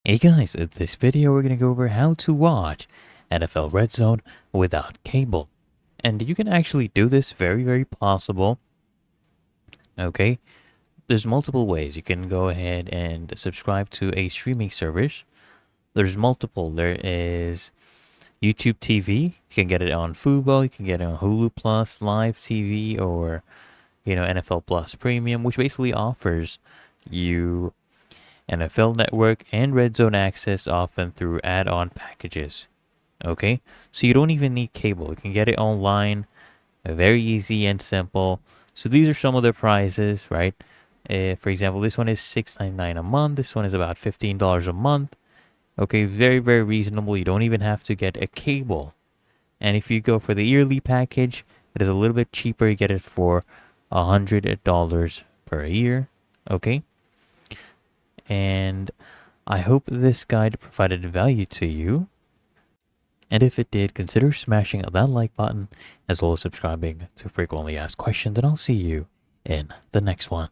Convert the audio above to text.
Hey guys, in this video we're going to go over how to watch NFL Redzone without cable. And you can actually do this very possible. Okay, there's multiple ways. You can go ahead and subscribe to a streaming service. There's multiple. There is YouTube TV. You can get it on Fubo. You can get it on Hulu Plus, Live TV, or NFL Plus Premium, which basically offers you NFL Network and Redzone access, often through add-on packages. Okay, so you don't even need cable. You can get it online, very easy and simple. So these are some of the prices, right? For example, this one is $6.99 a month. This one is about $15 a month. Okay, very reasonable. You don't even have to get a cable. And if you go for the yearly package, it is a little bit cheaper. You get it for $100 per year. Okay, and I hope this guide provided value to you. And if it did, consider smashing that like button as well as subscribing to frequently asked questions, and I'll see you in the next one.